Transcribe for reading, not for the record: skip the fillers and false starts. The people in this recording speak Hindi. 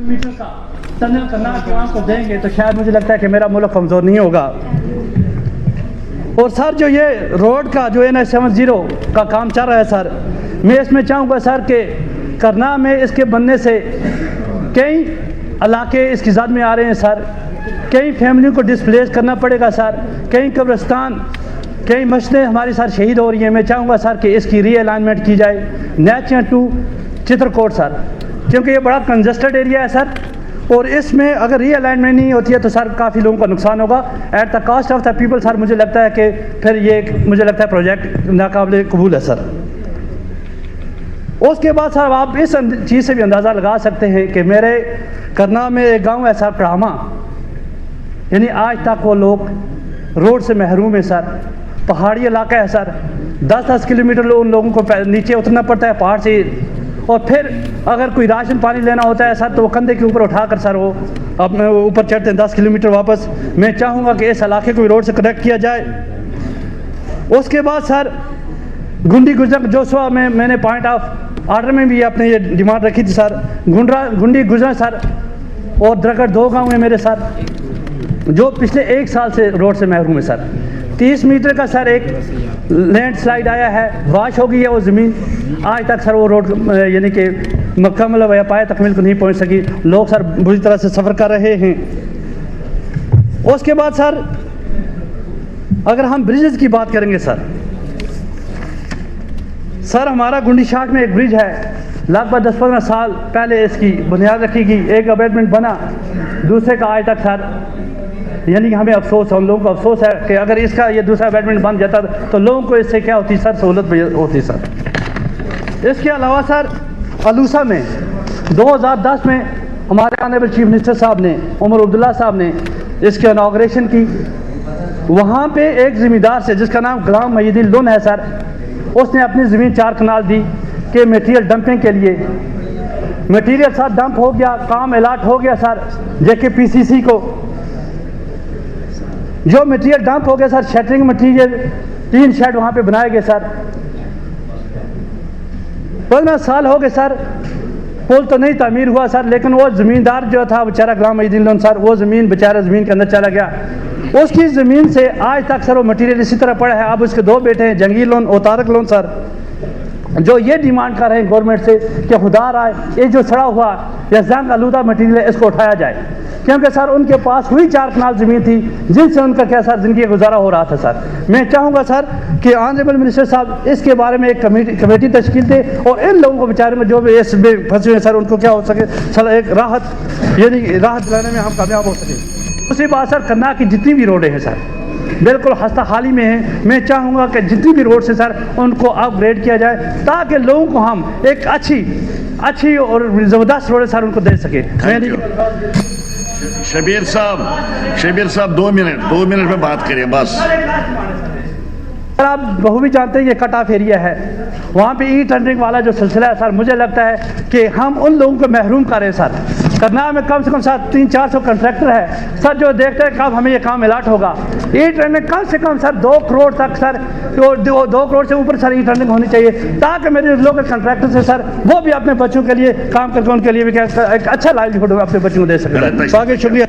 मीटर का टनल करना किसान को देंगे तो शायद मुझे लगता है कि मेरा मुल्क कमज़ोर नहीं होगा। और सर जो ये रोड का जो NH70 का काम चल रहा है सर, मैं इसमें चाहूँगा सर कि करना में इसके बनने से कई इलाके इसकी ज़द में आ रहे हैं सर, कई फैमिलियों को डिस्प्लेस करना पड़ेगा सर, कई कब्रिस्तान कई मस्जिदें हमारी सर शहीद हो रही हैं। मैं चाहूँगा सर कि इसकी रीअलाइनमेंट की जाए नेचिया टू चित्रकोट सर, क्योंकि ये बड़ा कंजस्टेड एरिया है सर, और इसमें अगर रीअलाइनमेंट नहीं होती है तो सर काफ़ी लोगों का नुकसान होगा at the cost of the people sir. मुझे लगता है कि फिर ये मुझे लगता है प्रोजेक्ट नाकाबिले कबूल है सर। उसके बाद सर आप इस चीज़ से भी अंदाज़ा लगा सकते हैं कि मेरे करना में एक गाँव है सर प्रामा, यानी आज तक वो लोग रोड से महरूम है सर, पहाड़ी इलाका है सर, 10-10 किलोमीटर उन लोगों को नीचे उतरना पड़ता है पहाड़ से, और फिर अगर कोई राशन पानी लेना होता है सर तो वो कंधे के ऊपर उठाकर सर वो अपने ऊपर चढ़ते हैं 10 किलोमीटर वापस। मैं चाहूँगा कि इस इलाके को रोड से कनेक्ट किया जाए। उसके बाद सर गुंडी गुजर जोशुआ में मैंने पॉइंट ऑफ आर्डर में भी अपने ये डिमांड रखी थी सर, गुंडी गुजरा सर और द्रगड़ 2 गाँव हैं मेरे सर जो पिछले 1 साल से रोड से महरूम है सर। 30 मीटर का सर एक लैंडस्लाइड आया है, वाश हो गई है वो ज़मीन, आज तक सर वो रोड यानी कि मुकम्मल या पाए तकमील को नहीं पहुंच सकी, लोग सर बुरी तरह से सफ़र कर रहे हैं। उसके बाद सर अगर हम ब्रिजेस की बात करेंगे सर हमारा गुंडी शाख में एक ब्रिज है, लगभग 10-15 साल पहले इसकी बुनियाद रखी गई, एक अबेटमेंट बना, दूसरे का आज तक सर यानी कि हमें अफसोस है, उन लोगों को अफसोस है कि अगर इसका ये दूसरा अबेटमेंट बन जाता तो लोगों को इससे क्या होती सर, सहूलत होती सर। इसके अलावा सर अलूसा में 2010 में हमारे ऑनरेबल चीफ मिनिस्टर साहब ने, उमर अब्दुल्ला साहब ने इसकी इनॉग्रेशन की। वहाँ पे एक ज़मींदार से जिसका नाम गुलाम मुहिद्दीन लुन है सर, उसने अपनी ज़मीन 4 कनाल दी कि मटेरियल डंपिंग के लिए। मटेरियल सर डंप हो गया, काम अलाट हो गया सर JKPCC को। जो मटेरियल डंप हो गया सर, शटरिंग मटेरियल 3 शेड वहाँ पे बनाए गए सर। 15 साल हो गए सर, पुल तो नहीं तामीर हुआ सर, लेकिन वो ज़मींदार जो था बेचारा गुलाम मुहिद्दीन लोन सर, वो ज़मीन बेचारा ज़मीन के अंदर चला गया। उसकी ज़मीन से आज तक सर वो मटेरियल इसी तरह पड़ा है। अब उसके 2 बेटे हैं, जंगीर लोन और तारक लोन सर, जो ये डिमांड कर रहे हैं गवर्नमेंट से कि खुदा रहा है ये जो सड़ा हुआ या जंग आलूदा मटीरियल है इसको उठाया जाए, क्योंकि सर उनके पास हुई 4 कनाल ज़मीन थी जिनसे उनका क्या सर ज़िंदगी गुजारा हो रहा था सर। मैं चाहूँगा सर कि ऑनरेबल मिनिस्टर साहब इसके बारे में एक कमेटी तश्कील दे और इन लोगों को बेचारे में जो भी इसमें फंसे हुए सर उनको क्या हो सके सर एक राहत यानी राहत दिलाने में हम कामयाब हो सके। दूसरी बात सर करना की जितनी भी रोडें हैं सर बिल्कुल खस्ता हाली में है। मैं चाहूँगा कि जितनी भी रोड से सर उनको अपग्रेड किया जाए ताकि लोगों को हम एक अच्छी और ज़बरदस्त रोड सर उनको दे सके। शबीर साहब 2 मिनट में बात करिए बस। सर आप बहु भी जानते हैं ये कट ऑफ एरिया है, वहाँ पे टेंडरिंग वाला जो सिलसिला है सर, मुझे लगता है कि हम उन लोगों को महरूम करें सर। करनाल में कम से कम सर 300-400 कंट्रैक्टर है सर जो देखते हैं कब हमें ये काम अलाट होगा। टेंडरिंग कम से कम सर 2 करोड़ तक सर, 2 करोड़ से ऊपर सर टेंडरिंग होनी चाहिए ताकि मेरे लोग कंट्रैक्टर से सर वो भी अपने बच्चों के लिए काम करके उनके लिए भी क्या एक अच्छा लाइवलीहुड अपने बच्चों को दे सकें। आगे शुक्रिया।